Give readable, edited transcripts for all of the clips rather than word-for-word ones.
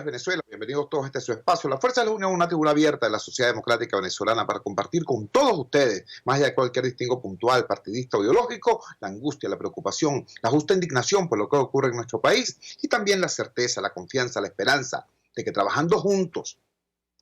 días, Venezuela. Bienvenidos todos a este su espacio. La Fuerza de la Unión es una tribuna abierta de la sociedad democrática venezolana para compartir con todos ustedes, más allá de cualquier distingo puntual, partidista o ideológico, la angustia, la preocupación, la justa indignación por lo que ocurre en nuestro país y también la certeza, la confianza, la esperanza de que trabajando juntos,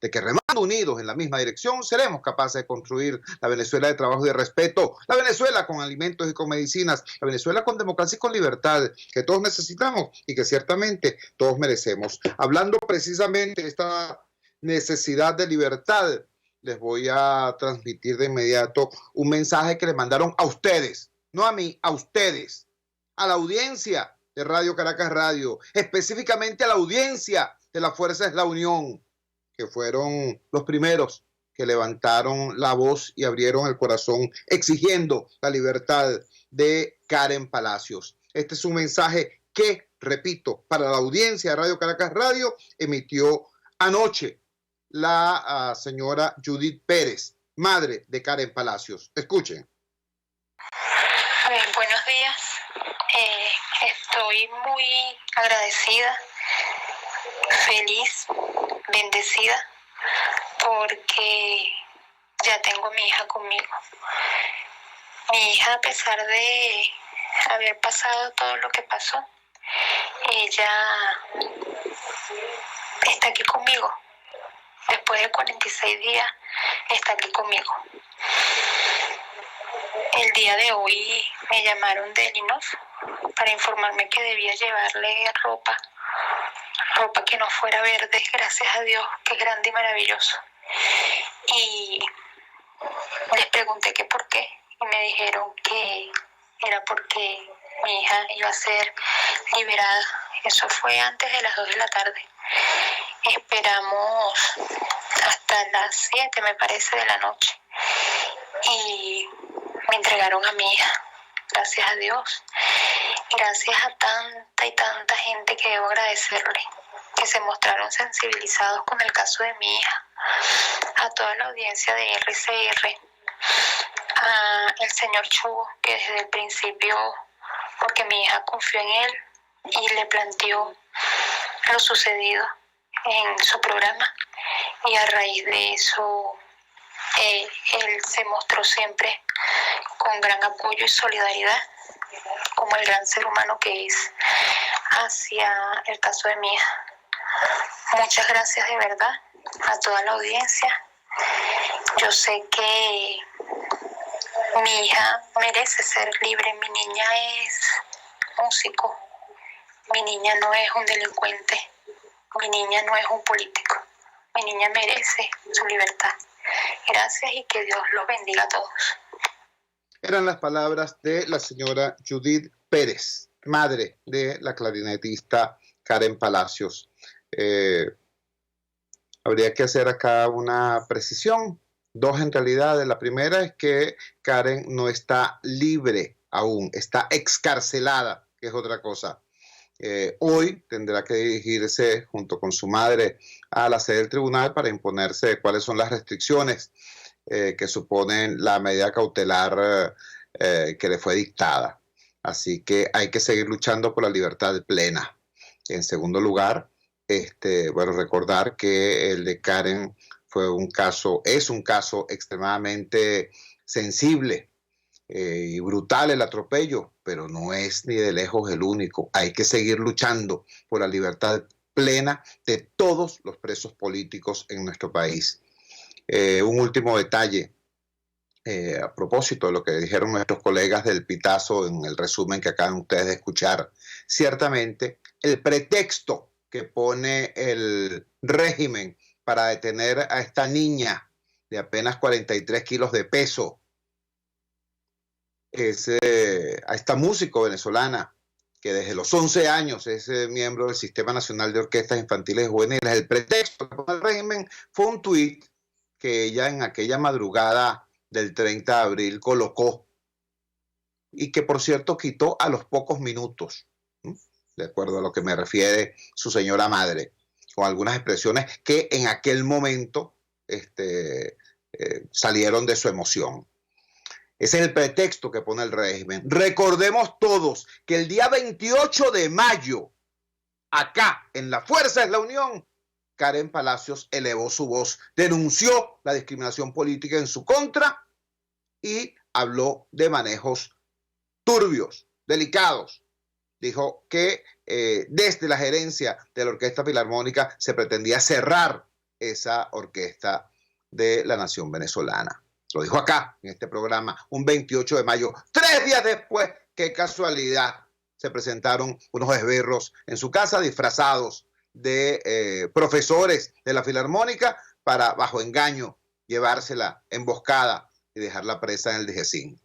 de que remando unidos en la misma dirección, seremos capaces de construir la Venezuela de trabajo y de respeto, la Venezuela con alimentos y con medicinas, la Venezuela con democracia y con libertad, que todos necesitamos y que ciertamente todos merecemos. Hablando precisamente de esta necesidad de libertad, les voy a transmitir de inmediato un mensaje que le mandaron a ustedes, no a mí, a ustedes, a la audiencia de Radio Caracas Radio, específicamente a la audiencia de la Fuerza de la Unión, que fueron los primeros que levantaron la voz y abrieron el corazón exigiendo la libertad de Karen Palacios. Este es un mensaje que, repito, para la audiencia de Radio Caracas Radio, emitió anoche la señora Judith Pérez, madre de Karen Palacios. Escuchen. Buenos días. Estoy muy agradecida, feliz, bendecida, porque ya tengo a mi hija conmigo. Mi hija, a pesar de haber pasado todo lo que pasó, ella está aquí conmigo. Después de 46 días, está aquí conmigo. El día de hoy me llamaron de Linos para informarme que debía llevarle ropa que no fuera verde, gracias a Dios, que es grande y maravilloso. Y les pregunté que por qué, y me dijeron que era porque mi hija iba a ser liberada. Eso fue antes de las 2 de la tarde. Esperamos hasta las 7, me parece, de la noche. Y me entregaron a mi hija, gracias a Dios. Gracias a tanta y tanta gente que debo agradecerle, que se mostraron sensibilizados con el caso de mi hija, a toda la audiencia de RCR, a el señor Chugo, que desde el principio, porque mi hija confió en él y le planteó lo sucedido en su programa, y a raíz de eso él se mostró siempre con gran apoyo y solidaridad, como el gran ser humano que es, hacia el caso de mi hija. Muchas gracias de verdad a toda la audiencia. Yo sé que mi hija merece ser libre. Mi niña es músico. Mi niña no es un delincuente. Mi niña no es un político. Mi niña merece su libertad. Gracias y que Dios los bendiga a todos. Eran las palabras de la señora Judith Pérez, madre de la clarinetista Karen Palacios. Habría que hacer acá una precisión, dos en realidad. La primera es que Karen no está libre aún, está excarcelada, que es otra cosa. Hoy tendrá que dirigirse junto con su madre a la sede del tribunal para imponerse de cuáles son las restricciones que suponen la medida cautelar que le fue dictada. Así que hay que seguir luchando por la libertad plena. En segundo lugar, recordar que el de Karen es un caso extremadamente sensible y brutal el atropello, pero no es ni de lejos el único. Hay que seguir luchando por la libertad plena de todos los presos políticos en nuestro país. Un último detalle a propósito de lo que dijeron nuestros colegas del Pitazo en el resumen que acaban ustedes de escuchar. Ciertamente, el pretexto que pone el régimen para detener a esta niña de apenas 43 kilos de peso, a esta músico venezolana que desde los 11 años es miembro del Sistema Nacional de Orquestas Infantiles y Juveniles, el pretexto que pone el régimen fue un tuit que ella en aquella madrugada del 30 de abril colocó y que por cierto quitó a los pocos minutos, de acuerdo a lo que me refiere su señora madre, con algunas expresiones que en aquel momento salieron de su emoción. Ese es el pretexto que pone el régimen. Recordemos todos que el día 28 de mayo, acá en la Fuerza de la Unión, Karen Palacios elevó su voz, denunció la discriminación política en su contra y habló de manejos turbios, delicados. Dijo que desde la gerencia de la Orquesta Filarmónica se pretendía cerrar esa orquesta de la nación venezolana. Lo dijo acá, en este programa, un 28 de mayo, 3 días después. Qué casualidad, se presentaron unos esbirros en su casa disfrazados de profesores de la Filarmónica para, bajo engaño, llevársela emboscada y dejarla presa en el Djezín.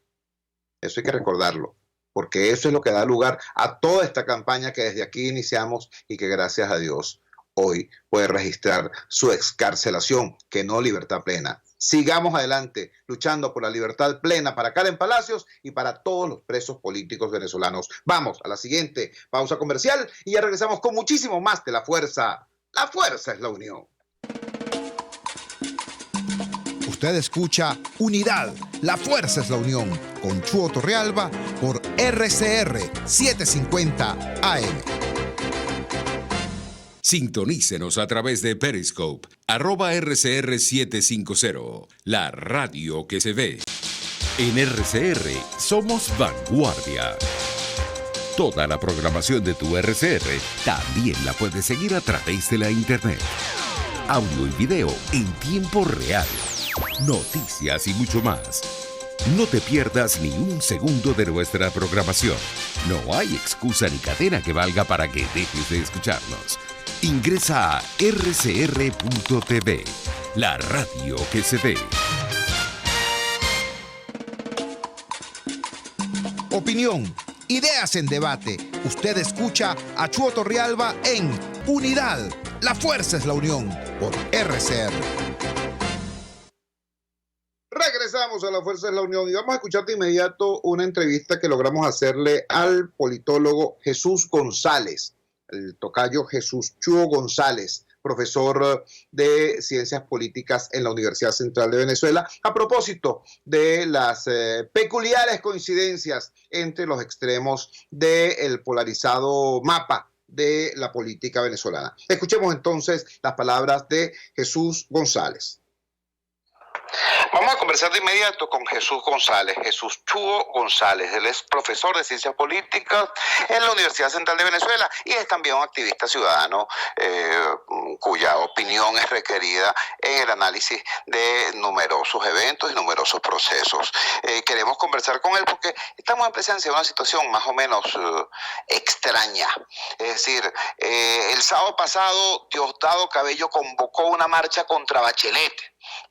Eso hay que recordarlo, porque eso es lo que da lugar a toda esta campaña que desde aquí iniciamos y que gracias a Dios hoy puede registrar su excarcelación, que no libertad plena. Sigamos adelante luchando por la libertad plena para Karen Palacios y para todos los presos políticos venezolanos. Vamos a la siguiente pausa comercial y ya regresamos con muchísimo más de La Fuerza. La fuerza es la unión. Usted escucha Unidad, la fuerza es la unión, con Chuo Torrealba por RCR 750 AM. Sintonícenos a través de Periscope, @RCR750, la radio que se ve. En RCR somos vanguardia. Toda la programación de tu RCR también la puedes seguir a través de la internet. Audio y video en tiempo real. Noticias y mucho más. No te pierdas ni un segundo de nuestra programación. No hay excusa ni cadena que valga para que dejes de escucharnos. Ingresa a rcr.tv, la radio que se ve. Opinión, ideas en debate. Usted escucha a Chuo Torrealba en Unidad, la fuerza es la unión, por RCR. Regresamos a La Fuerza de la Unión y vamos a escuchar de inmediato una entrevista que logramos hacerle al politólogo Jesús González, el tocayo Jesús Chuo González, profesor de Ciencias Políticas en la Universidad Central de Venezuela, a propósito de las peculiares coincidencias entre los extremos del polarizado mapa de la política venezolana. Escuchemos entonces las palabras de Jesús González. Vamos a conversar de inmediato con Jesús González, Jesús Chuo González. Él es profesor de Ciencias Políticas en la Universidad Central de Venezuela y es también un activista ciudadano cuya opinión es requerida en el análisis de numerosos eventos y numerosos procesos. Queremos conversar con él porque estamos en presencia de una situación más o menos extraña. Es decir, el sábado pasado Diosdado Cabello convocó una marcha contra Bachelet.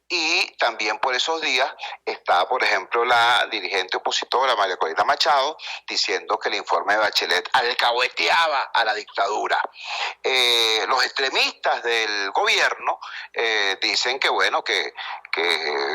Y también por esos días está, por ejemplo, la dirigente opositora María Corina Machado diciendo que el informe de Bachelet alcahueteaba a la dictadura. Los extremistas del gobierno dicen que, bueno, que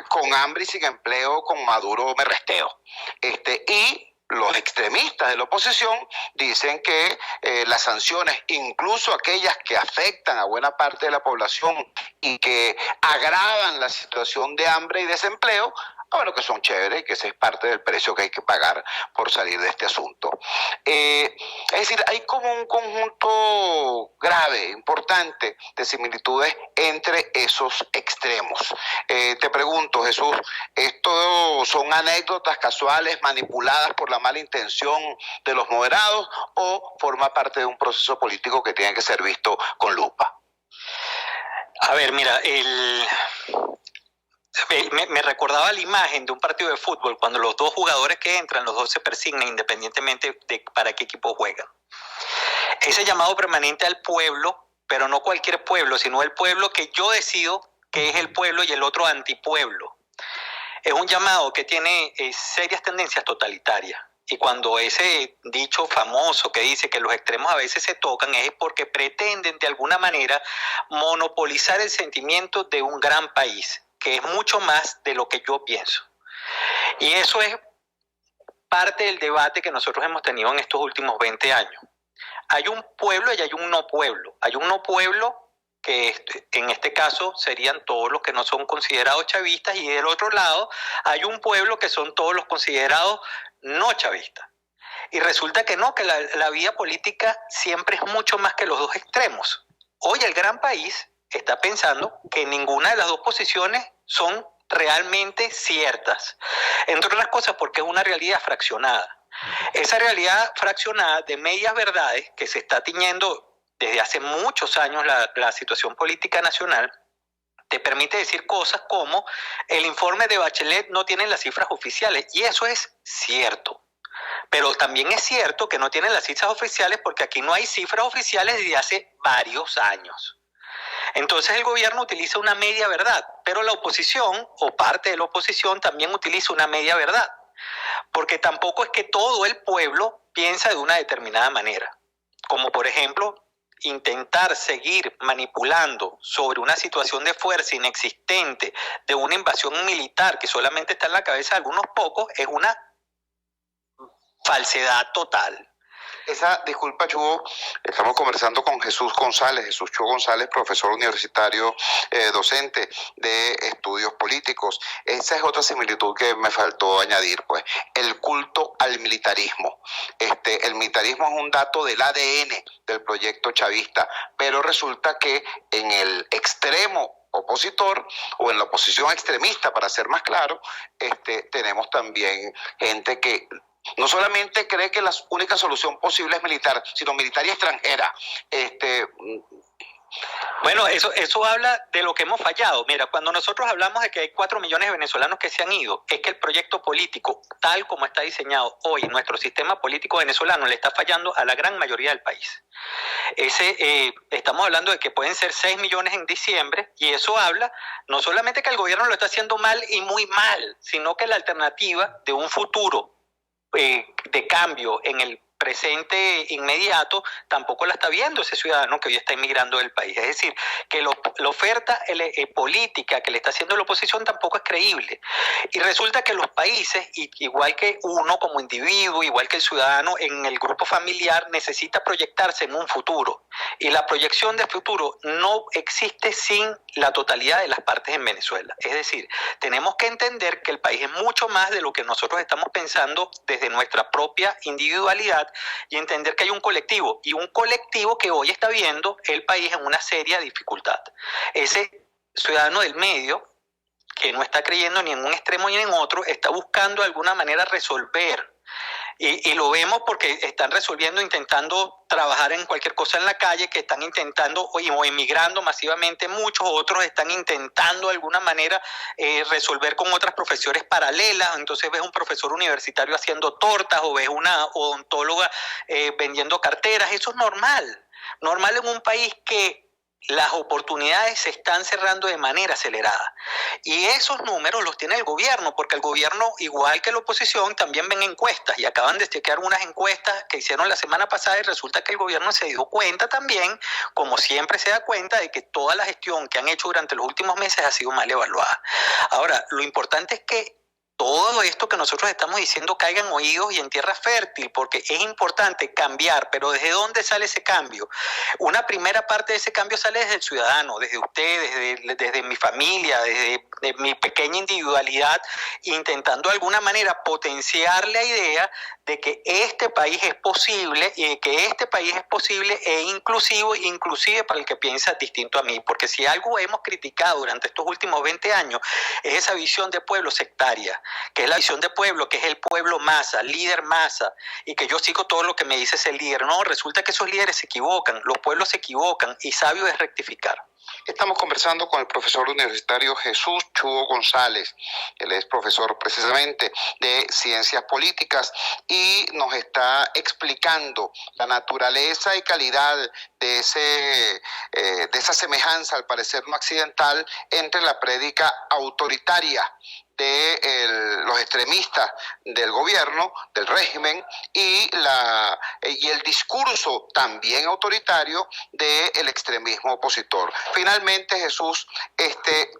con hambre y sin empleo, con Maduro me resteo. Y los extremistas de la oposición dicen que las sanciones, incluso aquellas que afectan a buena parte de la población y que agravan la situación de hambre y desempleo, bueno, que son chéveres y que ese es parte del precio que hay que pagar por salir de este asunto. Es decir, hay como un conjunto grave, importante, de similitudes entre esos extremos. Te pregunto, Jesús, ¿esto son anécdotas casuales manipuladas por la mala intención de los moderados o forma parte de un proceso político que tiene que ser visto con lupa? A ver, mira, me recordaba la imagen de un partido de fútbol cuando los dos jugadores que entran, los dos se persignan independientemente de para qué equipo juegan. Ese llamado permanente al pueblo, pero no cualquier pueblo, sino el pueblo que yo decido que es el pueblo y el otro antipueblo. Es un llamado que tiene serias tendencias totalitarias. Y cuando ese dicho famoso que dice que los extremos a veces se tocan es porque pretenden de alguna manera monopolizar el sentimiento de un gran país, que es mucho más de lo que yo pienso. Y eso es parte del debate que nosotros hemos tenido en estos últimos 20 años. Hay un pueblo y hay un no pueblo. Hay un no pueblo que en este caso serían todos los que no son considerados chavistas, y del otro lado hay un pueblo que son todos los considerados no chavistas. Y resulta que no, que la vida política siempre es mucho más que los dos extremos. Hoy el gran país está pensando que ninguna de las dos posiciones son realmente ciertas. Entre otras cosas porque es una realidad fraccionada. Esa realidad fraccionada de medias verdades que se está tiñendo desde hace muchos años la situación política nacional, te permite decir cosas como el informe de Bachelet no tiene las cifras oficiales, y eso es cierto. Pero también es cierto que no tienen las cifras oficiales porque aquí no hay cifras oficiales desde hace varios años. Entonces el gobierno utiliza una media verdad, pero la oposición o parte de la oposición también utiliza una media verdad, porque tampoco es que todo el pueblo piensa de una determinada manera, como por ejemplo intentar seguir manipulando sobre una situación de fuerza inexistente de una invasión militar que solamente está en la cabeza de algunos pocos, es una falsedad total. Disculpa, Chugo, estamos conversando con Jesús Chugo González, profesor universitario, docente de estudios políticos. Esa es otra similitud que me faltó añadir, pues, el culto al militarismo. El militarismo es un dato del ADN del proyecto chavista, pero resulta que en el extremo opositor o en la oposición extremista, para ser más claro, tenemos también gente que no solamente cree que la única solución posible es militar, sino militar y extranjera. Bueno, eso habla de lo que hemos fallado. Mira, cuando nosotros hablamos de que hay 4 millones de venezolanos que se han ido, es que el proyecto político, tal como está diseñado hoy, nuestro sistema político venezolano le está fallando a la gran mayoría del país. Estamos hablando de que pueden ser 6 millones en diciembre, y eso habla no solamente que el gobierno lo está haciendo mal y muy mal, sino que la alternativa de un futuro de cambio en el presente inmediato tampoco la está viendo ese ciudadano que hoy está emigrando del país. Es decir, que la oferta política que le está haciendo la oposición tampoco es creíble. Y resulta que los países, igual que uno como individuo, igual que el ciudadano en el grupo familiar, necesita proyectarse en un futuro. Y la proyección de futuro no existe sin la totalidad de las partes en Venezuela. Es decir, tenemos que entender que el país es mucho más de lo que nosotros estamos pensando desde nuestra propia individualidad, y entender que hay un colectivo, y un colectivo que hoy está viendo el país en una seria dificultad. Ese ciudadano del medio, que no está creyendo ni en un extremo ni en otro, está buscando de alguna manera resolver. Y lo vemos porque están resolviendo, intentando trabajar en cualquier cosa en la calle, que están intentando o emigrando masivamente. Muchos otros están intentando de alguna manera resolver con otras profesiones paralelas. Entonces ves un profesor universitario haciendo tortas, o ves una odontóloga vendiendo carteras. Eso es normal en un país que las oportunidades se están cerrando de manera acelerada. Y esos números los tiene el gobierno, porque el gobierno, igual que la oposición, también ven encuestas, y acaban de chequear unas encuestas que hicieron la semana pasada, y resulta que el gobierno se dio cuenta también, como siempre se da cuenta, de que toda la gestión que han hecho durante los últimos meses ha sido mal evaluada. Ahora, lo importante es que todo esto que nosotros estamos diciendo caiga en oídos y en tierra fértil, porque es importante cambiar. Pero ¿desde dónde sale ese cambio? Una primera parte de ese cambio sale desde el ciudadano, desde usted, desde mi familia, desde mi pequeña individualidad, intentando de alguna manera potenciar la idea de que este país es posible, y de que este país es posible e inclusivo, inclusive para el que piensa distinto a mí. Porque si algo hemos criticado durante estos últimos 20 años es esa visión de pueblo sectaria, que es la visión de pueblo, que es el pueblo masa, líder masa, y que yo sigo todo lo que me dice ese líder. No, resulta que esos líderes se equivocan, los pueblos se equivocan, y sabio es rectificar. Estamos conversando con el profesor universitario Jesús Chugo González. Él es profesor precisamente de Ciencias Políticas y nos está explicando la naturaleza y calidad de esa semejanza, al parecer no accidental, entre la prédica autoritaria de los extremistas del gobierno, del régimen, y el discurso también autoritario del extremismo opositor. Finalmente, Jesús,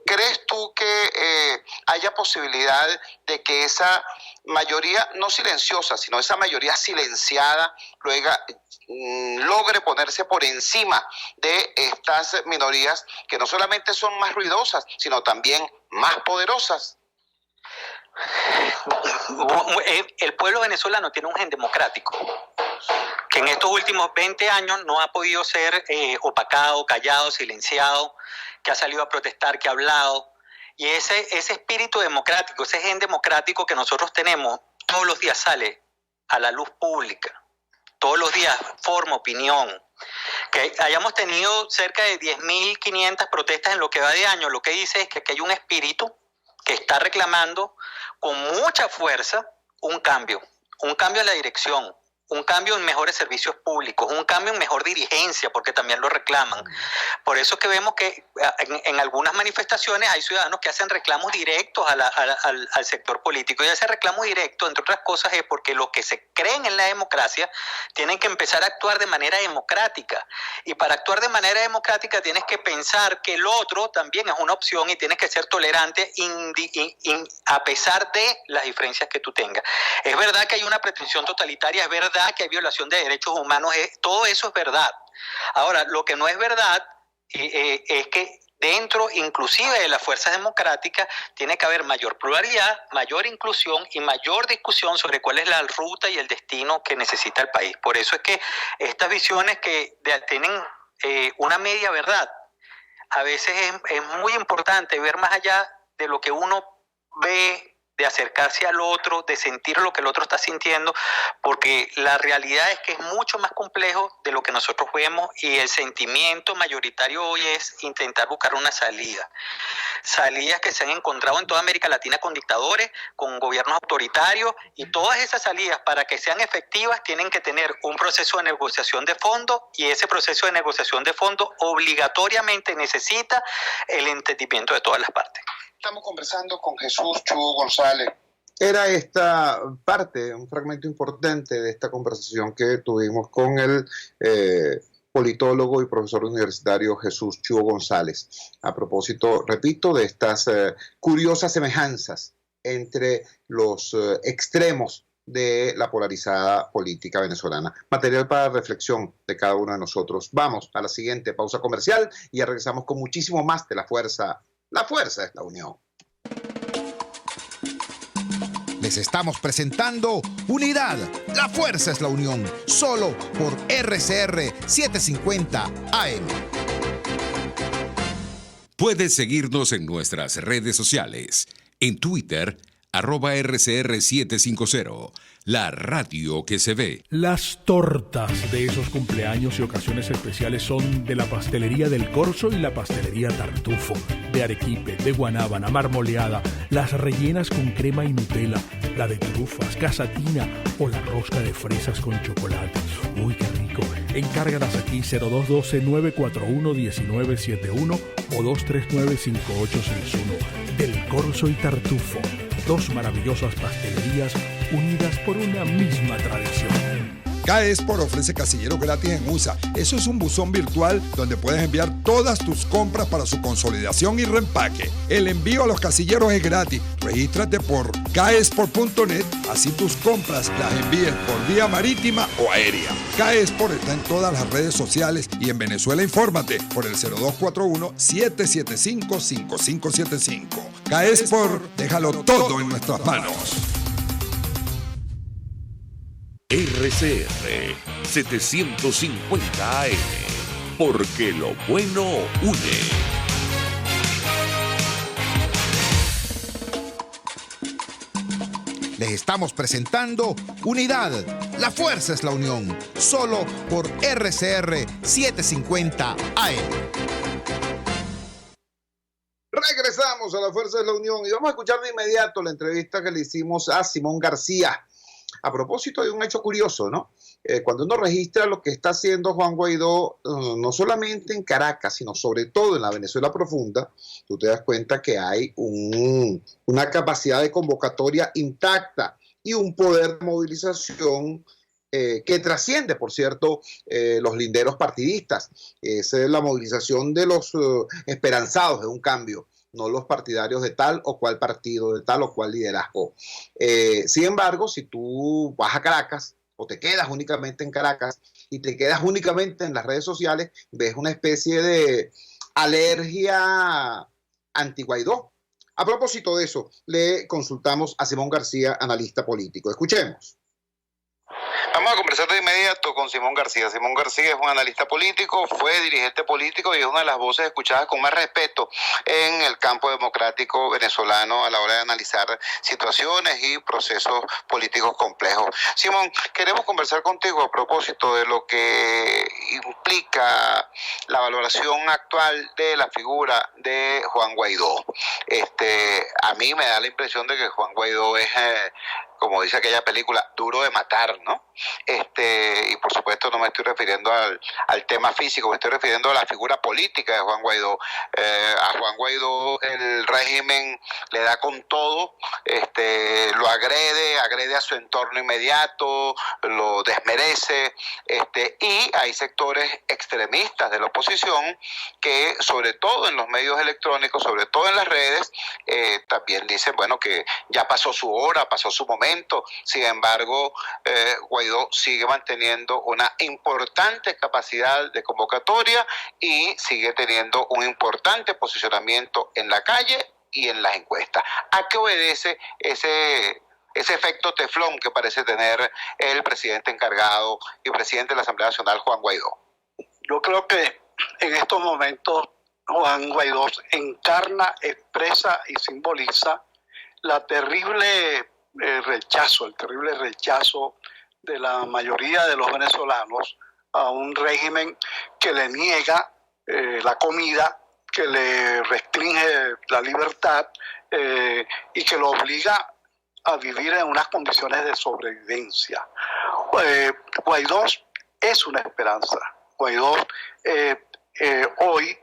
¿crees tú que haya posibilidad de que esa mayoría no silenciosa, sino esa mayoría silenciada logre ponerse por encima de estas minorías que no solamente son más ruidosas, sino también más poderosas? El pueblo venezolano tiene un gen democrático. que en estos últimos 20 años no ha podido ser opacado, callado, silenciado, que ha salido a protestar, que ha hablado. Y ese espíritu democrático, ese gen democrático que nosotros tenemos, todos los días sale a la luz pública. Todos los días forma opinión. Que hayamos tenido cerca de 10.500 protestas en lo que va de año, lo que dice es que aquí hay un espíritu que está reclamando con mucha fuerza un cambio en la dirección, un cambio en mejores servicios públicos, un cambio en mejor dirigencia, porque también lo reclaman. Por eso es que vemos que en algunas manifestaciones hay ciudadanos que hacen reclamos directos al sector político. Y ese reclamo directo, entre otras cosas, es porque los que se creen en la democracia tienen que empezar a actuar de manera democrática. Y para actuar de manera democrática tienes que pensar que el otro también es una opción y tienes que ser tolerante a pesar de las diferencias que tú tengas. Es verdad que hay una pretensión totalitaria, es verdad que hay violación de derechos humanos, todo eso es verdad. Ahora, lo que no es verdad es que dentro inclusive de las fuerzas democráticas tiene que haber mayor pluralidad, mayor inclusión y mayor discusión sobre cuál es la ruta y el destino que necesita el país. Por eso es que estas visiones que tienen una media verdad, a veces es muy importante ver más allá de lo que uno ve, de acercarse al otro, de sentir lo que el otro está sintiendo, porque la realidad es que es mucho más complejo de lo que nosotros vemos y el sentimiento mayoritario hoy es intentar buscar una salida. Salidas que se han encontrado en toda América Latina con dictadores, con gobiernos autoritarios, y todas esas salidas para que sean efectivas tienen que tener un proceso de negociación de fondo, y ese proceso de negociación de fondo obligatoriamente necesita el entendimiento de todas las partes. Estamos conversando con Jesús Chugo González. Era esta parte, un fragmento importante de esta conversación que tuvimos con el politólogo y profesor universitario Jesús Chugo González. A propósito, repito, de estas curiosas semejanzas entre los extremos de la polarizada política venezolana. Material para reflexión de cada uno de nosotros. Vamos a la siguiente pausa comercial y ya regresamos con muchísimo más de La Fuerza. La fuerza es la unión. Les estamos presentando Unidad. La fuerza es la unión. Solo por RCR 750 AM. Puedes seguirnos en nuestras redes sociales. En Twitter, @RCR750. La radio que se ve. Las tortas de esos cumpleaños y ocasiones especiales son de la pastelería del Corso y la pastelería Tartufo, de arequipe, de guanábana, marmoleada, las rellenas con crema y Nutella, la de trufas, casatina o la rosca de fresas con chocolate. ¡Uy, qué rico! Encárgalas aquí 0212-941-1971 o 239-5861. Del Corso y Tartufo, dos maravillosas pastelerías unidas por una misma tradición. Caespor ofrece casilleros gratis en USA. Eso es un buzón virtual donde puedes enviar todas tus compras para su consolidación y reempaque. El envío a los casilleros es gratis. Regístrate por caespor.net, así tus compras las envíes por vía marítima o aérea. Caespor está en todas las redes sociales y en Venezuela infórmate por el 0241-775-5575. Caespor, déjalo todo en nuestras manos. RCR 750 AM, porque lo bueno une. Les estamos presentando Unidad. La fuerza es la unión. Solo por RCR 750 AM. Regresamos a La Fuerza es la Unión y vamos a escuchar de inmediato la entrevista que le hicimos a Simón García. A propósito de un hecho curioso, ¿no? Cuando uno registra lo que está haciendo Juan Guaidó, no solamente en Caracas, sino sobre todo en la Venezuela profunda, tú te das cuenta que hay una capacidad de convocatoria intacta y un poder de movilización que trasciende, por cierto, los linderos partidistas. Esa es la movilización de los esperanzados de un cambio, no los partidarios de tal o cual partido, de tal o cual liderazgo. Sin embargo, si tú vas a Caracas o te quedas únicamente en Caracas y te quedas únicamente en las redes sociales, ves una especie de alergia anti-Guaidó. A propósito de eso, le consultamos a Simón García, analista político. Escuchemos. Vamos a conversar de inmediato con Simón García. Simón García es un analista político, fue dirigente político y es una de las voces escuchadas con más respeto en el campo democrático venezolano a la hora de analizar situaciones y procesos políticos complejos. Simón, queremos conversar contigo a propósito de lo que implica la valoración actual de la figura de Juan Guaidó. A mí me da la impresión de que Juan Guaidó es... como dice aquella película, duro de matar, ¿no? Y por supuesto no me estoy refiriendo al tema físico, me estoy refiriendo a la figura política de Juan Guaidó. A Juan Guaidó el régimen le da con todo, lo agrede a su entorno inmediato, lo desmerece, y hay sectores extremistas de la oposición que, sobre todo en los medios electrónicos, sobre todo en las redes, también dicen, bueno, que ya pasó su hora, pasó su momento. Sin embargo, Guaidó sigue manteniendo una importante capacidad de convocatoria y sigue teniendo un importante posicionamiento en la calle y en las encuestas. ¿A qué obedece ese efecto teflón que parece tener el presidente encargado y presidente de la Asamblea Nacional, Juan Guaidó? Yo creo que en estos momentos Juan Guaidó encarna, expresa y simboliza el terrible rechazo de la mayoría de los venezolanos a un régimen que le niega la comida, que le restringe la libertad y que lo obliga a vivir en unas condiciones de sobrevivencia. Guaidó es una esperanza. Guaidó hoy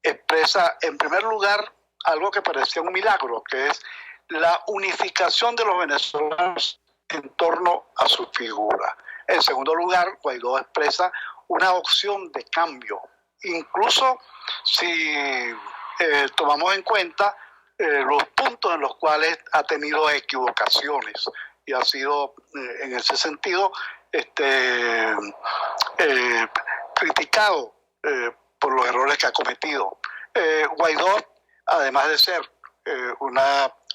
expresa, en primer lugar, algo que parecía un milagro, que es la unificación de los venezolanos en torno a su figura. En segundo lugar, Guaidó expresa una opción de cambio, incluso si tomamos en cuenta los puntos en los cuales ha tenido equivocaciones y ha sido, en ese sentido, criticado por los errores que ha cometido. Guaidó, además de ser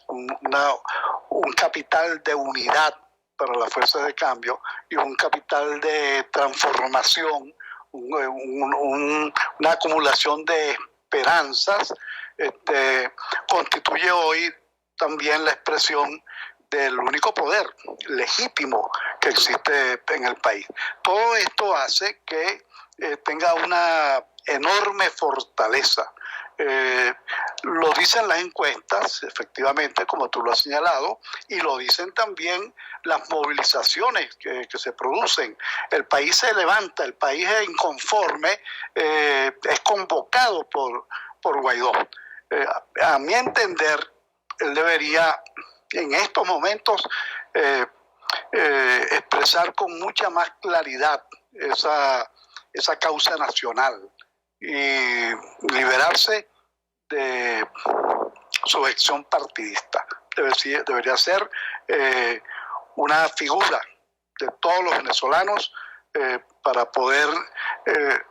un capital de unidad para las fuerzas de cambio y un capital de transformación, una acumulación de esperanzas, constituye hoy también la expresión del único poder legítimo que existe en el país. Todo esto hace que tenga una enorme fortaleza. Lo dicen las encuestas, efectivamente, como tú lo has señalado, y lo dicen también las movilizaciones que se producen. El país se levanta, el país es inconforme, es convocado por Guaidó. A mi entender, él debería en estos momentos expresar con mucha más claridad esa causa nacional y liberarse de su acción partidista. Debería ser una figura de todos los venezolanos para poder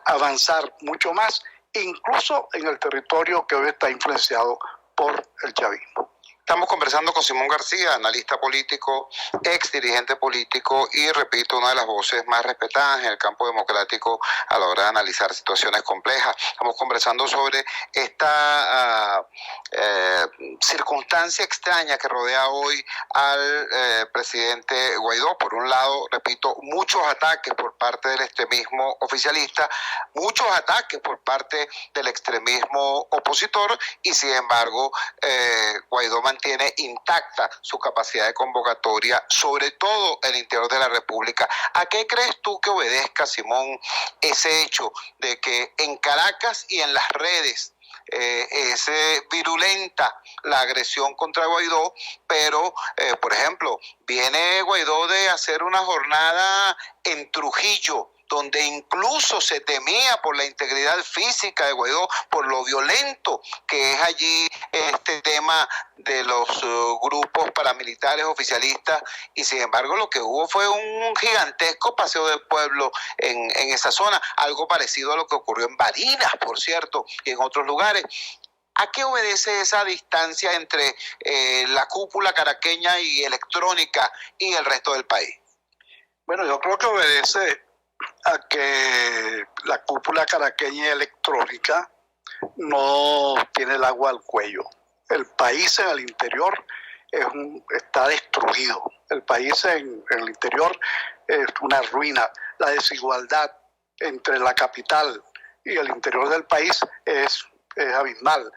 avanzar mucho más, incluso en el territorio que hoy está influenciado por el chavismo. Estamos conversando con Simón García, analista político, ex dirigente político y, repito, una de las voces más respetadas en el campo democrático a la hora de analizar situaciones complejas. Estamos conversando sobre esta circunstancia extraña que rodea hoy al presidente Guaidó. Por un lado, repito, muchos ataques por parte del extremismo oficialista, muchos ataques por parte del extremismo opositor y, sin embargo, Guaidó mantiene intacta su capacidad de convocatoria, sobre todo en el interior de la República. ¿A qué crees tú que obedezca, Simón, ese hecho de que en Caracas y en las redes es virulenta la agresión contra Guaidó, pero, por ejemplo, viene Guaidó de hacer una jornada en Trujillo, donde incluso se temía por la integridad física de Guaidó, por lo violento que es allí este tema de los grupos paramilitares oficialistas, y sin embargo lo que hubo fue un gigantesco paseo del pueblo en esa zona, algo parecido a lo que ocurrió en Barinas, por cierto, y en otros lugares. ¿A qué obedece esa distancia entre la cúpula caraqueña y electrónica y el resto del país? Bueno, yo creo que obedece a que la cúpula caraqueña electrónica no tiene el agua al cuello. El país en el interior está destruido. El país en el interior es una ruina. La desigualdad entre la capital y el interior del país es abismal.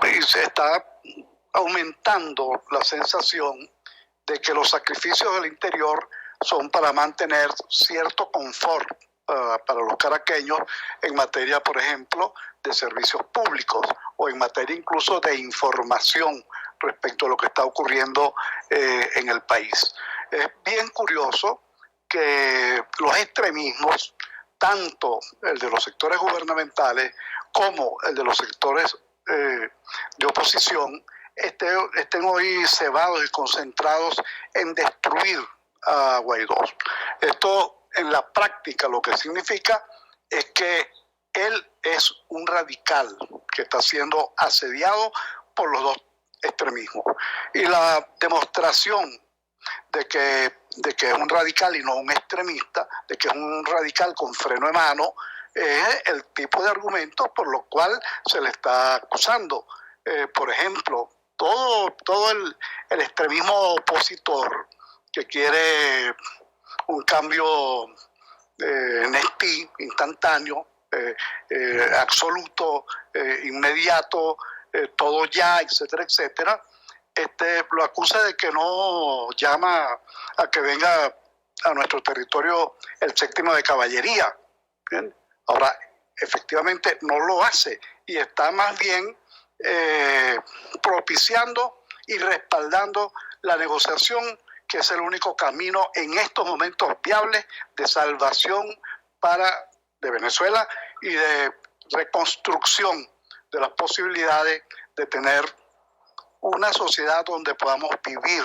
Y se está aumentando la sensación de que los sacrificios del interior son para mantener cierto confort para los caraqueños en materia, por ejemplo, de servicios públicos o en materia incluso de información respecto a lo que está ocurriendo en el país. Es bien curioso que los extremismos, tanto el de los sectores gubernamentales como el de los sectores de oposición, estén hoy cebados y concentrados en destruir a Guaidó. Esto en la práctica lo que significa es que él es un radical que está siendo asediado por los dos extremismos. Y la demostración de que es un radical y no un extremista, de que es un radical con freno de mano, es el tipo de argumentos por lo cual se le está acusando. Por ejemplo, todo el extremismo opositor que quiere un cambio instantáneo, absoluto, inmediato, todo ya, etcétera, etcétera, lo acusa de que no llama a que venga a nuestro territorio el 7º de caballería. ¿Bien? Ahora, efectivamente no lo hace y está más bien propiciando y respaldando la negociación, que es el único camino en estos momentos viables de salvación de Venezuela y de reconstrucción de las posibilidades de tener una sociedad donde podamos vivir,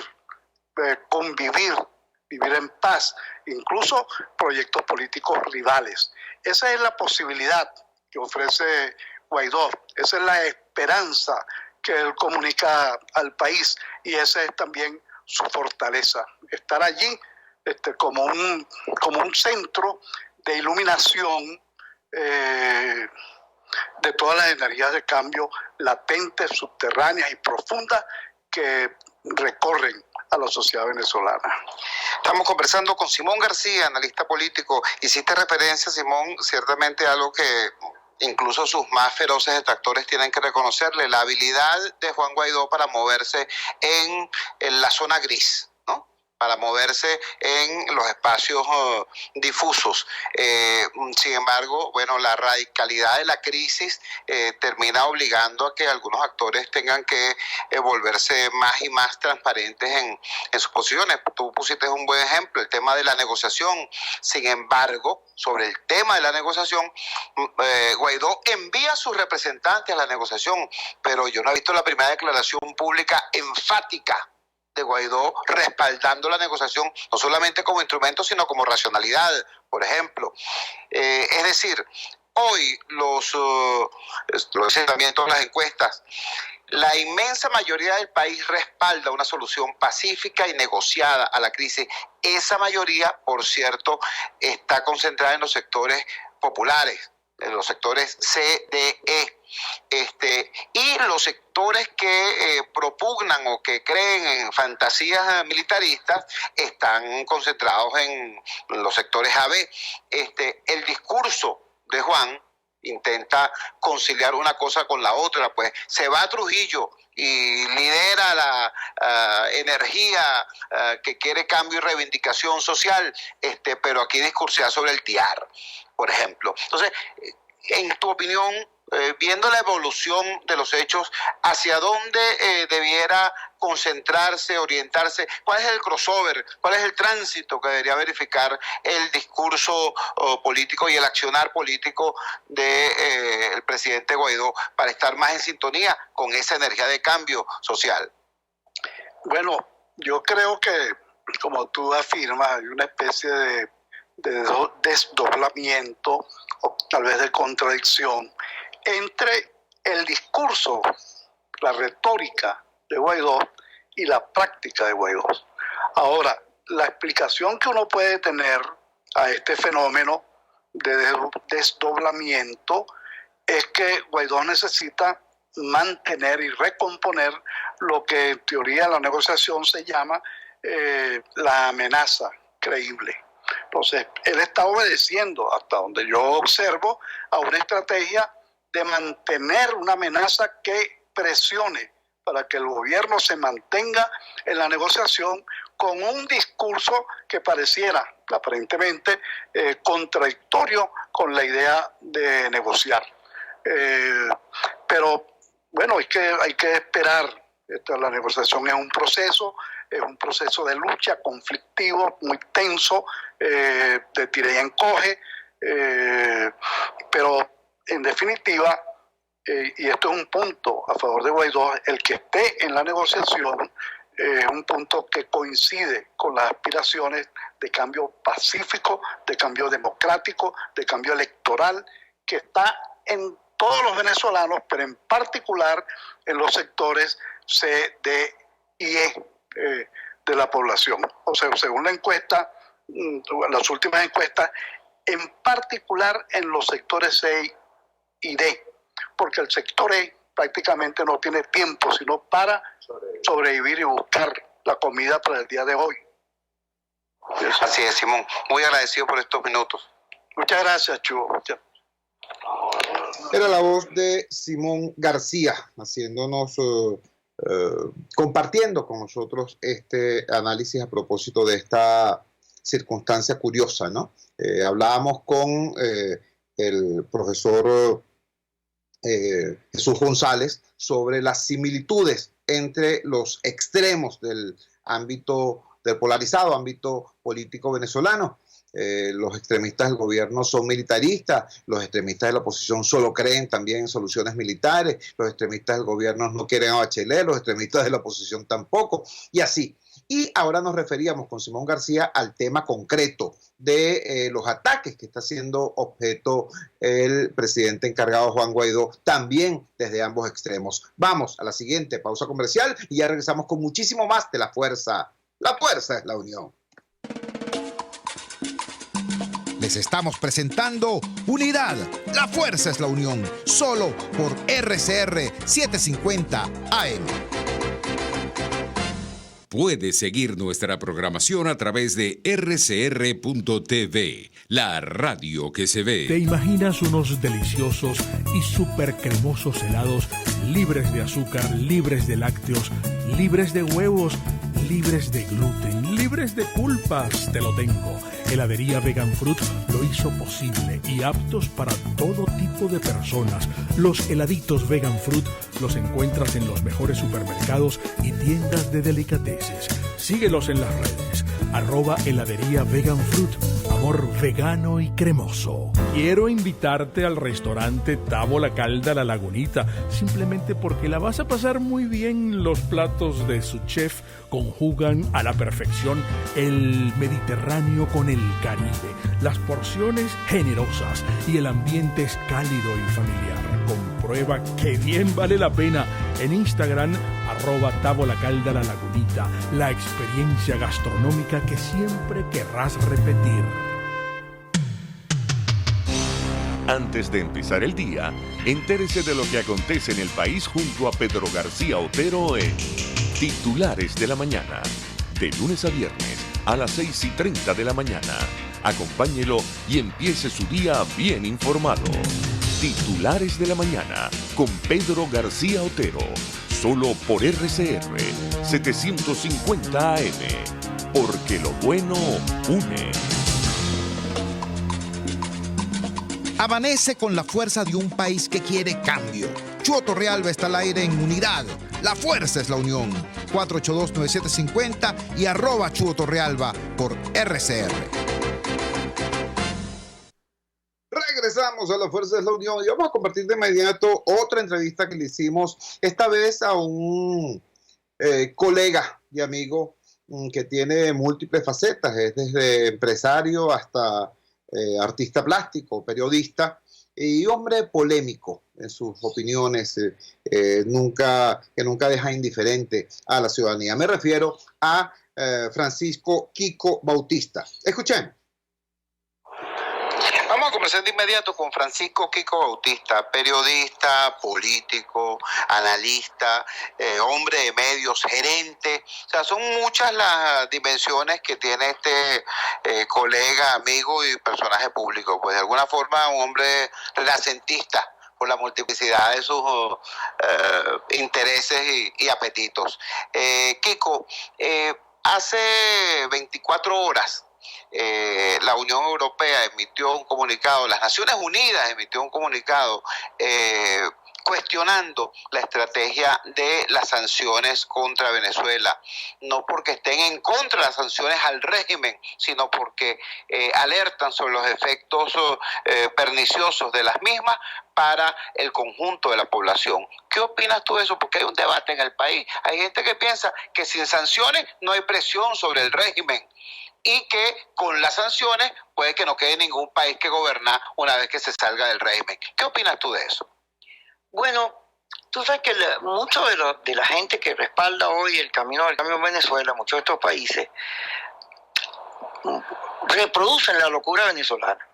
convivir, vivir en paz, incluso proyectos políticos rivales. Esa es la posibilidad que ofrece Guaidó, esa es la esperanza que él comunica al país y esa es también su fortaleza, estar allí como un centro de iluminación de todas las energías de cambio latentes, subterráneas y profundas que recorren a la sociedad venezolana. Estamos conversando con Simón García, analista político. Hiciste referencia, Simón, ciertamente a algo que incluso sus más feroces detractores tienen que reconocerle, la habilidad de Juan Guaidó para moverse en la zona gris, ¿no? Para moverse en los espacios difusos. Sin embargo, bueno, la radicalidad de la crisis termina obligando a que algunos actores tengan que volverse más y más transparentes en sus posiciones. Tú pusiste un buen ejemplo, el tema de la negociación. Sin embargo, sobre el tema de la negociación, Guaidó envía a sus representantes a la negociación, pero yo no he visto la primera declaración pública enfática de Guaidó respaldando la negociación, no solamente como instrumento, sino como racionalidad, por ejemplo. Es decir, hoy los asentamientos, las encuestas, la inmensa mayoría del país respalda una solución pacífica y negociada a la crisis. Esa mayoría, por cierto, está concentrada en los sectores populares, en los sectores CDE. Y los sectores que propugnan o que creen en fantasías militaristas están concentrados en los sectores AB. El discurso de Juan intenta conciliar una cosa con la otra, pues se va a Trujillo y lidera la energía que quiere cambio y reivindicación social, pero aquí discursea sobre el TIAR, por ejemplo. Entonces, en tu opinión, viendo la evolución de los hechos, ¿hacia dónde debiera concentrarse, orientarse? ¿Cuál es el crossover? ¿Cuál es el tránsito que debería verificar el discurso político y el accionar político del presidente Guaidó para estar más en sintonía con esa energía de cambio social? Bueno, yo creo que, como tú afirmas, hay una especie de desdoblamiento o tal vez de contradicción entre el discurso, la retórica de Guaidó y la práctica de Guaidó. Ahora, la explicación que uno puede tener a este fenómeno de desdoblamiento es que Guaidó necesita mantener y recomponer lo que en teoría en la negociación se llama la amenaza creíble. Entonces, él está obedeciendo, hasta donde yo observo, a una estrategia de mantener una amenaza que presione para que el gobierno se mantenga en la negociación con un discurso que pareciera aparentemente contradictorio con la idea de negociar. Pero bueno, hay que esperar. La negociación es un proceso de lucha conflictivo, muy tenso, de tira y encoge, pero en definitiva, y esto es un punto a favor de Guaidó, el que esté en la negociación es un punto que coincide con las aspiraciones de cambio pacífico, de cambio democrático, de cambio electoral, que está en todos los venezolanos, pero en particular en los sectores C, D y E de la población. O sea, según la encuesta, las últimas encuestas, en particular en los sectores C y D, porque el sector E prácticamente no tiene tiempo sino para sobrevivir y buscar la comida para el día de hoy. Así es, Simón. Muy agradecido por estos minutos. Muchas gracias, Chugo. Era la voz de Simón García, haciéndonos, compartiendo con nosotros este análisis a propósito de esta circunstancia curiosa, ¿no? Hablábamos con el profesor Jesús González sobre las similitudes entre los extremos del ámbito, del polarizado ámbito político venezolano. Los extremistas del gobierno son militaristas, los extremistas de la oposición solo creen también en soluciones militares, los extremistas del gobierno no quieren a Bachelet, los extremistas de la oposición tampoco, y así. Y ahora nos referíamos con Simón García al tema concreto de los ataques que está haciendo objeto el presidente encargado Juan Guaidó, también desde ambos extremos. Vamos a la siguiente pausa comercial y ya regresamos con muchísimo más de La Fuerza. La fuerza es la unión. Les estamos presentando Unidad, la fuerza es la unión, solo por RCR 750 AM. Puedes seguir nuestra programación a través de rcr.tv, la radio que se ve. ¿Te imaginas unos deliciosos y súper cremosos helados libres de azúcar, libres de lácteos, libres de huevos, libres de gluten, libres de culpas? Te lo tengo. Heladería Vegan Fruit lo hizo posible y aptos para todo tipo de personas. Los heladitos Vegan Fruit los encuentras en los mejores supermercados y tiendas de delicateces. Síguelos en las redes. @heladería Vegan Fruit. Amor vegano y cremoso. Quiero invitarte al restaurante Tavo La Calda La Lagunita, simplemente porque la vas a pasar muy bien. Los platos de su chef conjugan a la perfección el Mediterráneo con el Caribe. Las porciones generosas y el ambiente es cálido y familiar. Comprueba que bien vale la pena en Instagram @Tavo La Calda La Lagunita. La experiencia gastronómica que siempre querrás repetir. Antes de empezar el día, entérese de lo que acontece en el país junto a Pedro García Otero en Titulares de la Mañana. De lunes a viernes a las 6:30 de la mañana. Acompáñelo y empiece su día bien informado. Titulares de la Mañana con Pedro García Otero. Solo por RCR 750 AM. Porque lo bueno une. Amanece con la fuerza de un país que quiere cambio. Chuo Torrealba está al aire en Unidad. La fuerza es la unión. 482-9750 y @Chuo Torrealba por RCR. Regresamos a La Fuerza es la Unión y vamos a compartir de inmediato otra entrevista que le hicimos, esta vez a un colega y amigo que tiene múltiples facetas, es desde empresario hasta artista plástico, periodista y hombre polémico en sus opiniones, que nunca deja indiferente a la ciudadanía. Me refiero a Francisco Kiko Bautista. Escuchen. Vamos a conversar de inmediato con Francisco Kiko Bautista, periodista, político, analista, hombre de medios, gerente. O sea, son muchas las dimensiones que tiene este colega, amigo y personaje público. Pues de alguna forma un hombre renacentista por la multiplicidad de sus intereses y apetitos. Kiko, hace 24 horas la Unión Europea emitió un comunicado, las Naciones Unidas emitió un comunicado cuestionando la estrategia de las sanciones contra Venezuela, no porque estén en contra de las sanciones al régimen, sino porque alertan sobre los efectos perniciosos de las mismas para el conjunto de la población. ¿Qué opinas tú de eso? Porque hay un debate en el país. Hay gente que piensa que sin sanciones no hay presión sobre el régimen y que con las sanciones puede que no quede ningún país que gobernar una vez que se salga del régimen. ¿Qué opinas tú de eso? Bueno, tú sabes que mucho de la gente que respalda hoy el camino del cambio en Venezuela, muchos de estos países, reproducen la locura venezolana.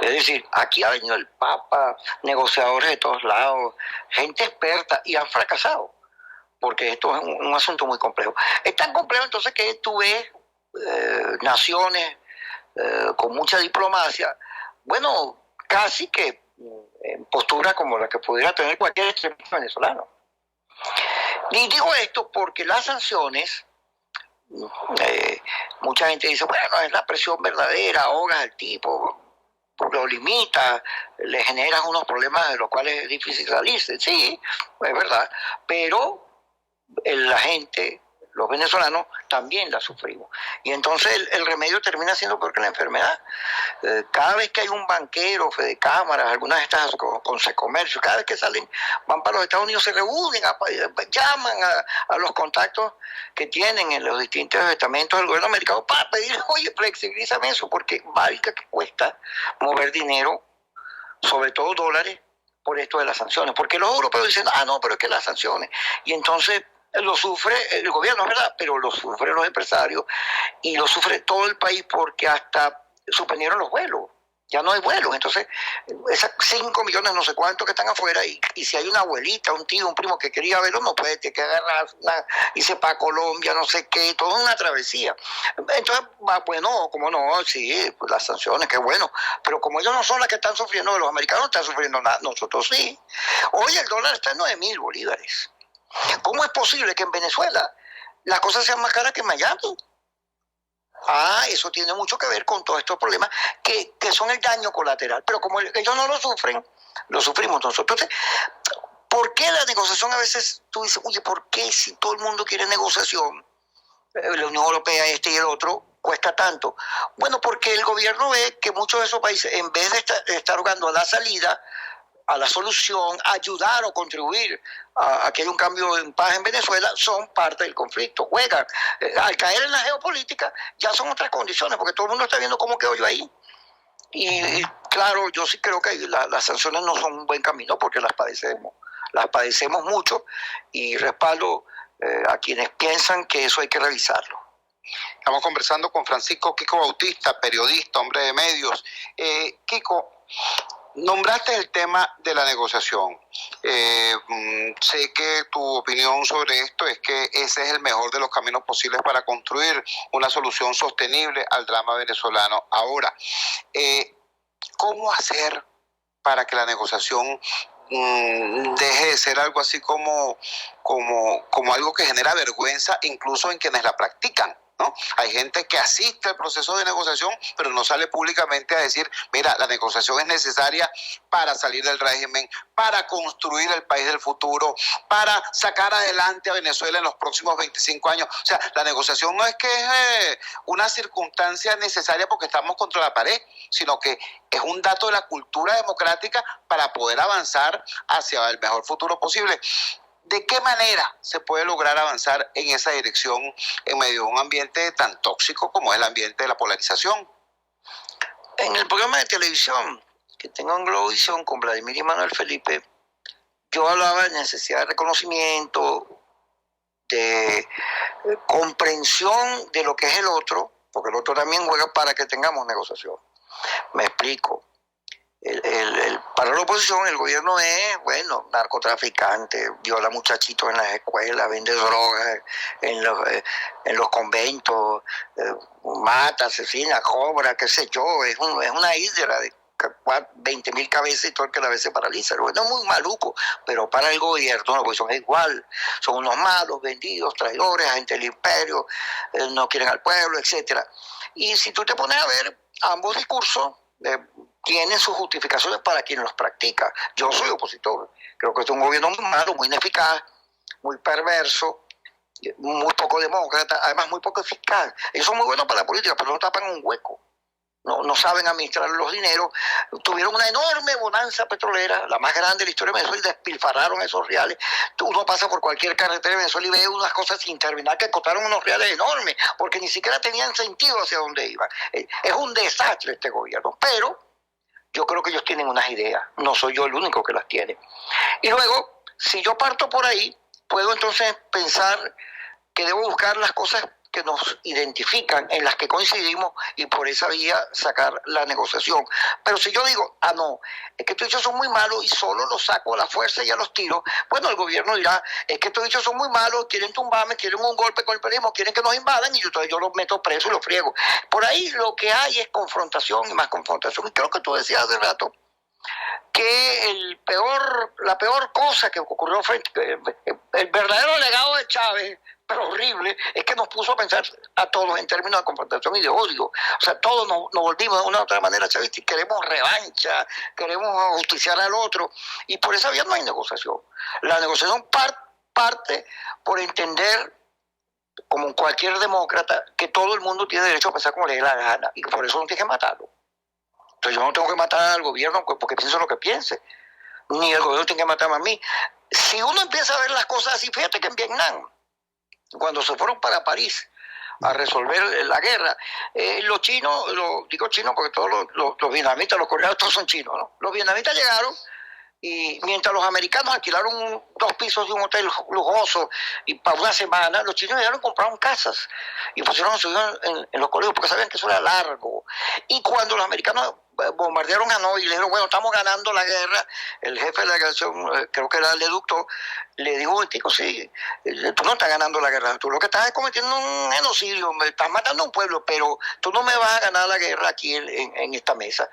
Es decir, aquí ha venido el Papa, negociadores de todos lados, gente experta, y han fracasado, porque esto es un asunto muy complejo. Es tan complejo entonces que tú ves naciones con mucha diplomacia, bueno, casi que en postura como la que pudiera tener cualquier extremista venezolano. Y digo esto porque las sanciones, mucha gente dice, bueno, es la presión verdadera, ahogas al tipo, lo limita, le generas unos problemas de los cuales es difícil salirse. Sí, es verdad, pero la gente, los venezolanos, también la sufrimos. Y entonces el remedio termina siendo peor que la enfermedad. Cada vez que hay un banquero, Fede Cámaras, algunas de estas con Secomercio, cada vez que salen, van para los Estados Unidos, se reúnen, llaman a los contactos que tienen en los distintos estamentos del gobierno americano para pedir, oye, flexibilízame eso, porque válida que cuesta mover dinero, sobre todo dólares, por esto de las sanciones. Porque los europeos dicen, no, pero es que las sanciones. Y entonces lo sufre el gobierno, es verdad, pero lo sufren los empresarios y lo sufre todo el país porque hasta suspendieron los vuelos. Ya no hay vuelos, entonces esas 5 millones no sé cuántos que están afuera y si hay una abuelita, un tío, un primo que quería verlo, no puede, tiene que agarrar, irse para Colombia, no sé qué, todo es una travesía. Entonces, bueno, como no, sí, pues las sanciones, qué bueno, pero como ellos no son las que están sufriendo, los americanos no están sufriendo nada, nosotros sí. Hoy el dólar está en 9.000 bolívares. ¿Cómo es posible que en Venezuela las cosas sean más caras que en Miami? Eso tiene mucho que ver con todos estos problemas que son el daño colateral. Pero como ellos no lo sufren, lo sufrimos nosotros. Entonces, ¿por qué la negociación a veces tú dices, oye, ¿por qué si todo el mundo quiere negociación, la Unión Europea, este y el otro, cuesta tanto? Bueno, porque el gobierno ve que muchos de esos países, en vez de estar jugando a la salida, a la solución, ayudar o contribuir a que haya un cambio en paz en Venezuela, son parte del conflicto, juegan. Al caer en la geopolítica ya son otras condiciones, porque todo el mundo está viendo cómo quedo yo ahí. Y claro, yo sí creo que las sanciones no son un buen camino porque las padecemos mucho y respaldo a quienes piensan que eso hay que revisarlo. Estamos conversando con Francisco Kiko Bautista, periodista, hombre de medios. Kiko, nombraste el tema de la negociación. Sé que tu opinión sobre esto es que ese es el mejor de los caminos posibles para construir una solución sostenible al drama venezolano. Ahora, ¿cómo hacer para que la negociación deje de ser algo así como algo que genera vergüenza incluso en quienes la practican? ¿No? Hay gente que asiste al proceso de negociación, pero no sale públicamente a decir, mira, la negociación es necesaria para salir del régimen, para construir el país del futuro, para sacar adelante a Venezuela en los próximos 25 años. O sea, la negociación no es que es una circunstancia necesaria porque estamos contra la pared, sino que es un dato de la cultura democrática para poder avanzar hacia el mejor futuro posible. ¿De qué manera se puede lograr avanzar en esa dirección en medio de un ambiente tan tóxico como es el ambiente de la polarización? En el programa de televisión que tengo en Globovisión con Vladimir y Manuel Felipe, yo hablaba de necesidad de reconocimiento, de comprensión de lo que es el otro, porque el otro también juega para que tengamos negociación. Me explico. Para la oposición el gobierno es, bueno, narcotraficante, viola muchachitos en las escuelas, vende drogas en los conventos, mata, asesina, cobra, qué sé yo, es una hidra de 20.000 cabezas y todo el que la vez se paraliza. El gobierno es muy maluco, pero para el gobierno la oposición es igual, son unos malos, vendidos, traidores, agentes del imperio, no quieren al pueblo, etcétera. Y si tú te pones a ver, ambos discursos tienen sus justificaciones para quien los practica. Yo soy opositor, creo que es un gobierno muy malo, muy ineficaz, muy perverso, muy poco demócrata, además muy poco eficaz. Ellos son muy buenos para la política, pero no tapan un hueco. No saben administrar los dineros. Tuvieron una enorme bonanza petrolera, la más grande de la historia de Venezuela, y despilfarraron esos reales. Uno pasa por cualquier carretera de Venezuela y ve unas cosas sin terminar que costaron unos reales enormes, porque ni siquiera tenían sentido hacia dónde iban. Es un desastre este gobierno, pero yo creo que ellos tienen unas ideas, no soy yo el único que las tiene. Y luego, si yo parto por ahí, puedo entonces pensar que debo buscar las cosas que nos identifican, en las que coincidimos, y por esa vía sacar la negociación. Pero si yo digo, no, es que estos dichos son muy malos y solo los saco a la fuerza y a los tiros, bueno, el gobierno dirá, es que estos dichos son muy malos, quieren tumbarme, quieren un golpe con el periodismo, quieren que nos invadan, y yo los meto preso y los friego. Por ahí lo que hay es confrontación y más confrontación. Y creo que tú decías hace rato que la peor cosa que ocurrió el verdadero legado de Chávez, pero horrible, es que nos puso a pensar a todos en términos de confrontación y de odio. O sea, todos nos volvimos de una u otra manera chavistas y queremos revancha, queremos justiciar al otro, y por esa vía no hay negociación. La negociación parte por entender, como cualquier demócrata, que todo el mundo tiene derecho a pensar como le dé la gana, y que por eso no tiene que matarlo. Entonces yo no tengo que matar al gobierno porque pienso lo que piense, ni el gobierno tiene que matarme a mí. Si uno empieza a ver las cosas así, fíjate que en Vietnam, cuando se fueron para París a resolver la guerra, los chinos, digo chinos porque todos los vietnamitas, los coreanos, todos son chinos, ¿no? Los vietnamitas llegaron, y mientras los americanos alquilaron 2 pisos de un hotel lujoso y para una semana, los chinos llegaron y compraron casas y pusieron a subir en los colegios porque sabían que eso era largo. Y cuando los americanos bombardearon Hanoi y le dijeron, bueno, estamos ganando la guerra, el jefe de la delegación, creo que era el deductor, le dijo, tico, sí, tú no estás ganando la guerra, tú lo que estás es cometiendo un genocidio, me estás matando a un pueblo, pero tú no me vas a ganar la guerra aquí en esta mesa.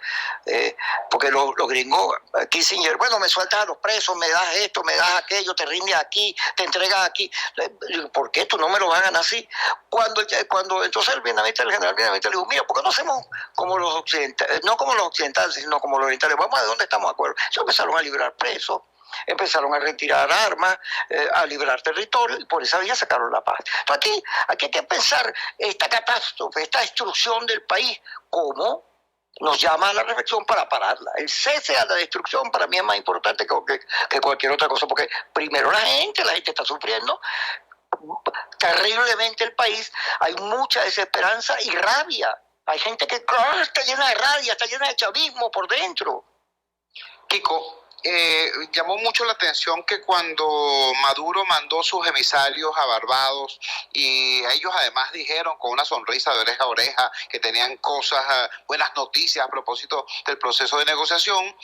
Porque los gringos, Kissinger, bueno, me sueltas a los presos, me das esto, me das aquello, te rindes aquí, te entregas aquí. ¿Por qué tú no me lo vas a ganar así? Cuando entonces el general vietnamita le dijo, mira, ¿por qué no hacemos como los occidentales, no como los occidentales, sino como los orientales? Vamos a ver dónde estamos de acuerdo. Entonces empezaron a liberar presos, empezaron a retirar armas, a liberar territorio, y por esa vía sacaron la paz. Entonces aquí hay que pensar esta catástrofe, esta destrucción del país, cómo nos llama a la reflexión para pararla. El cese a la destrucción para mí es más importante que cualquier otra cosa, porque primero la gente está sufriendo terriblemente el país, hay mucha desesperanza y rabia. Hay gente que está llena de rabia, está llena de chavismo por dentro. Kiko, llamó mucho la atención que cuando Maduro mandó sus emisarios a Barbados, y ellos además dijeron con una sonrisa de oreja a oreja que tenían buenas noticias a propósito del proceso de negociación,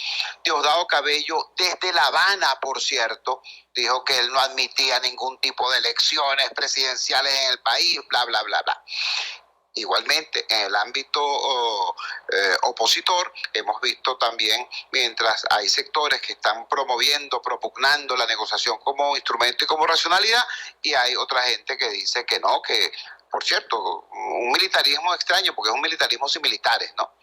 Diosdado Cabello, desde La Habana, por cierto, dijo que él no admitía ningún tipo de elecciones presidenciales en el país, bla, bla, bla, bla. Igualmente, en el ámbito opositor, hemos visto también, mientras hay sectores que están propugnando la negociación como instrumento y como racionalidad, y hay otra gente que dice que no, que, por cierto, un militarismo extraño, porque es un militarismo sin militares, ¿no?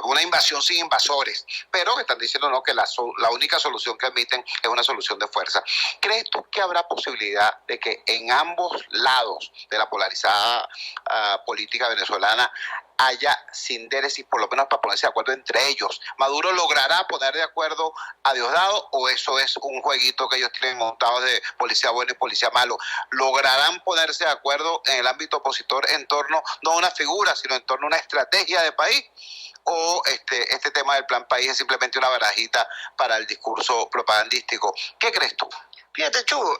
Una invasión sin invasores, pero que están diciendo no, que la única solución que admiten es una solución de fuerza. ¿Crees tú que habrá posibilidad de que en ambos lados de la polarizada política venezolana haya síntesis, por lo menos para ponerse de acuerdo entre ellos? ¿Maduro logrará poner de acuerdo a Diosdado, o eso es un jueguito que ellos tienen montado de policía bueno y policía malo? ¿Lograrán ponerse de acuerdo en el ámbito opositor en torno, no a una figura, sino en torno a una estrategia de país? ¿O este tema del plan país es simplemente una barajita para el discurso propagandístico? ¿Qué crees tú? Fíjate tú,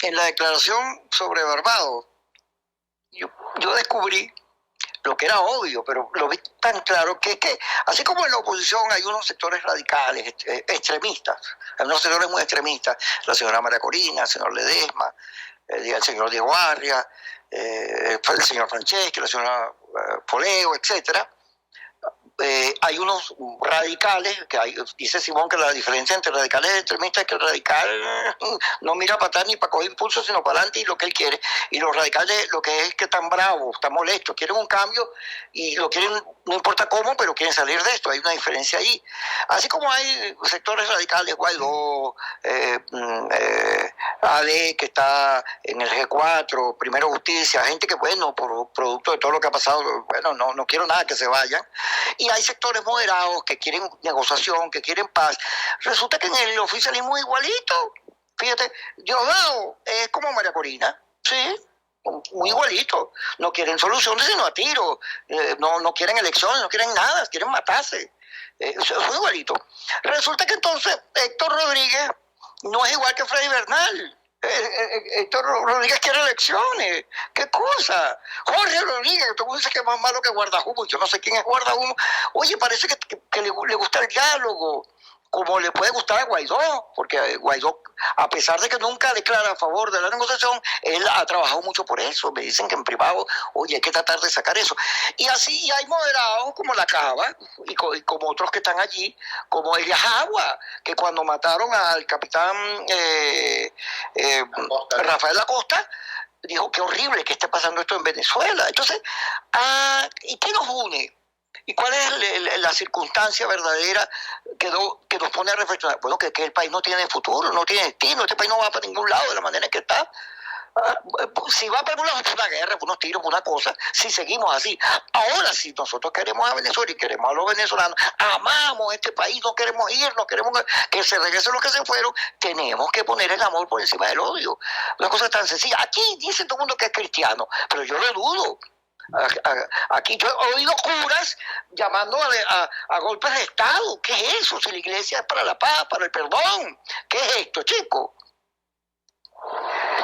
en la declaración sobre Barbados, yo descubrí lo que era obvio, pero lo vi tan claro que es que, así como en la oposición hay unos sectores radicales, extremistas, hay unos sectores muy extremistas, la señora María Corina, el señor Ledesma, el señor Diego Arria, el señor Franceschi, la señora Poleo, etcétera. Hay unos radicales, dice Simón que la diferencia entre radicales y extremistas es que el radical no mira para atrás ni para coger impulso, sino para adelante y lo que él quiere. Y los radicales lo que es que están bravos, están molestos, quieren un cambio y lo quieren, no importa cómo, pero quieren salir de esto. Hay una diferencia ahí. Así como hay sectores radicales, Guaidó, AD, que está en el G4, Primero Justicia, gente que, bueno, por producto de todo lo que ha pasado, bueno, no quiero nada que se vayan. Y hay sectores moderados que quieren negociación, que quieren paz. Resulta que en el oficialismo es igualito. Fíjate, Diosdado es como María Corina, ¿sí? Muy igualito. No quieren soluciones sino a tiro. No quieren elecciones, no quieren nada, quieren matarse. Es muy igualito. Resulta que entonces Héctor Rodríguez no es igual que Freddy Bernal. Héctor Rodríguez quiere elecciones. ¿Qué cosa? Jorge Rodríguez, todo el mundo dice que es más malo que Guardahumo. Yo no sé quién es Guardahumo. Oye, parece que le gusta el diálogo, como le puede gustar a Guaidó, porque Guaidó, a pesar de que nunca declara a favor de la negociación, él ha trabajado mucho por eso. Me dicen que en privado, oye, hay que tratar de sacar eso. Y así hay moderados como La Cava y como otros que están allí, como Elias Agua, que cuando mataron al capitán Rafael Acosta, dijo que horrible que esté pasando esto en Venezuela. Entonces, ¿y qué nos une? ¿Y cuál es la circunstancia verdadera que nos pone a reflexionar? Bueno, que el país no tiene futuro, no tiene destino, este país no va para ningún lado de la manera en que está. Si va para una guerra, por unos tiros, por una cosa, si seguimos así. Ahora, si nosotros queremos a Venezuela y queremos a los venezolanos, amamos este país, no queremos ir, no queremos que se regresen los que se fueron, tenemos que poner el amor por encima del odio. Una cosa tan sencilla. Aquí dice todo el mundo que es cristiano, pero yo lo dudo. Aquí yo he oído curas llamando a golpes de Estado. ¿Qué es eso? Si la iglesia es para la paz, para el perdón. ¿Qué es esto, chico?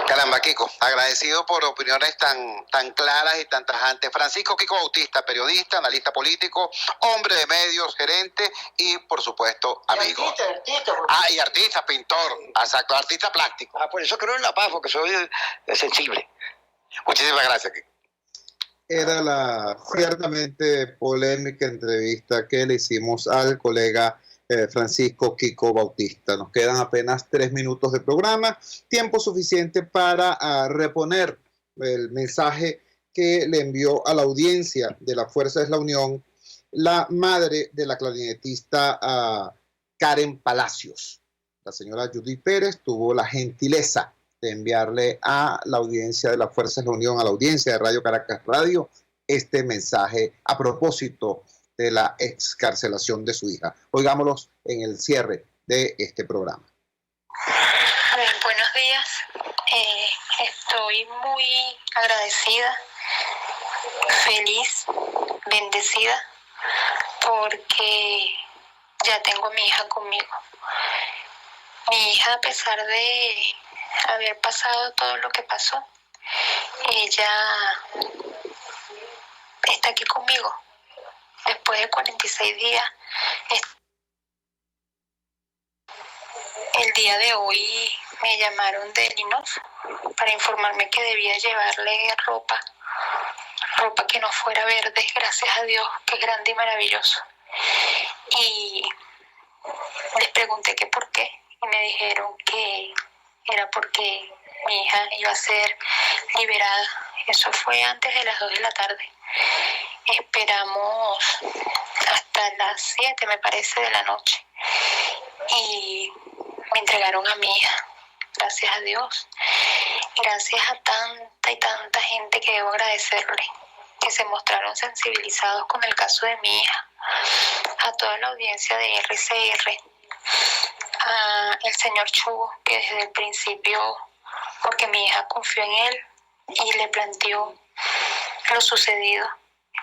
Caramba, Kiko, agradecido por opiniones tan claras y tan tajantes. Francisco Kiko Bautista, periodista, analista político, hombre de medios, gerente y, por supuesto, amigo. Artista. Y artista, pintor, exacto, artista plástico. Por eso creo en la paz, porque soy sensible. Muchísimas gracias, Kiko. Era la ciertamente polémica entrevista que le hicimos al colega Francisco Kiko Bautista. Nos quedan apenas 3 minutos de programa, tiempo suficiente para reponer el mensaje que le envió a la audiencia de la Fuerza es la Unión la madre de la clarinetista Karen Palacios. La señora Judith Pérez tuvo la gentileza de enviarle a la audiencia de la Fuerza es la Unión, a la audiencia de Radio Caracas Radio, este mensaje a propósito de la excarcelación de su hija. Oigámoslos en el cierre de este programa. Buenos días. Estoy muy agradecida, feliz, bendecida, porque ya tengo a mi hija conmigo. Mi hija, a pesar de haber pasado todo lo que pasó, ella está aquí conmigo. Después de 46 días, el día de hoy me llamaron de INOF para informarme que debía llevarle ropa que no fuera verde, gracias a Dios, que es grande y maravilloso. Y les pregunté que por qué, y me dijeron que era porque mi hija iba a ser liberada. Eso fue antes de las 2 de la tarde. Esperamos hasta las 7, me parece, de la noche. Y me entregaron a mi hija. Gracias a Dios. Gracias a tanta y tanta gente que debo agradecerle, que se mostraron sensibilizados con el caso de mi hija. A toda la audiencia de RCR. A el señor Chugo, que desde el principio, porque mi hija confió en él y le planteó lo sucedido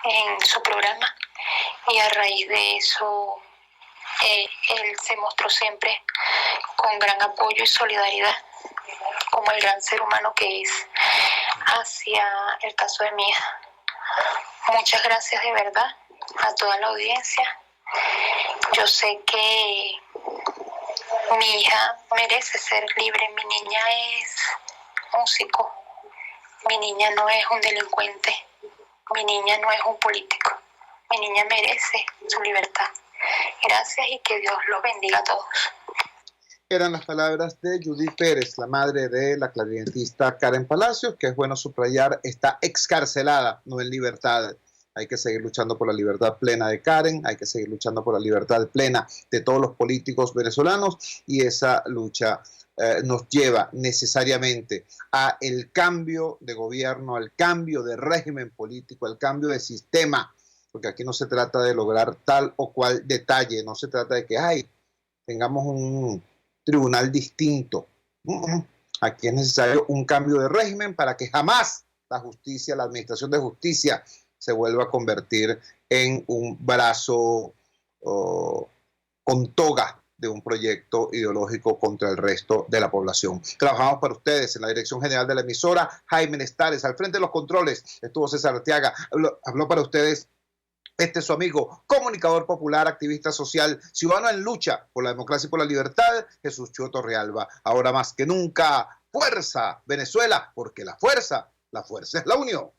en su programa, y a raíz de eso él se mostró siempre con gran apoyo y solidaridad. como el gran ser humano que es, hacia el caso de mi hija. Muchas gracias de verdad a toda la audiencia. Yo sé que mi hija merece ser libre. Mi niña es músico. Mi niña no es un delincuente. Mi niña no es un político. Mi niña merece su libertad. Gracias y que Dios los bendiga a todos. Eran las palabras de Judith Pérez, la madre de la clarinetista Karen Palacios, que es bueno subrayar, está excarcelada, no en libertad. Hay que seguir luchando por la libertad plena de Karen, hay que seguir luchando por la libertad plena de todos los políticos venezolanos, y esa lucha nos lleva necesariamente a el cambio de gobierno, al cambio de régimen político, al cambio de sistema, porque aquí no se trata de lograr tal o cual detalle, no se trata de que tengamos un tribunal distinto. Aquí es necesario un cambio de régimen para que jamás la justicia, la administración de justicia, se vuelva a convertir en un brazo con toga de un proyecto ideológico contra el resto de la población. Trabajamos para ustedes en la dirección general de la emisora, Jaime Nestares, al frente de los controles estuvo César Arteaga, habló para ustedes su amigo, comunicador popular, activista social, ciudadano en lucha por la democracia y por la libertad, Jesús Chua Torrealba. Ahora más que nunca, fuerza Venezuela, porque la fuerza es la unión.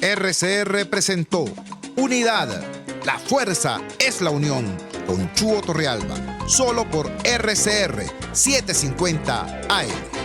RCR presentó Unidad, la fuerza es la unión, con Chua Torrealba, solo por RCR 750 AM.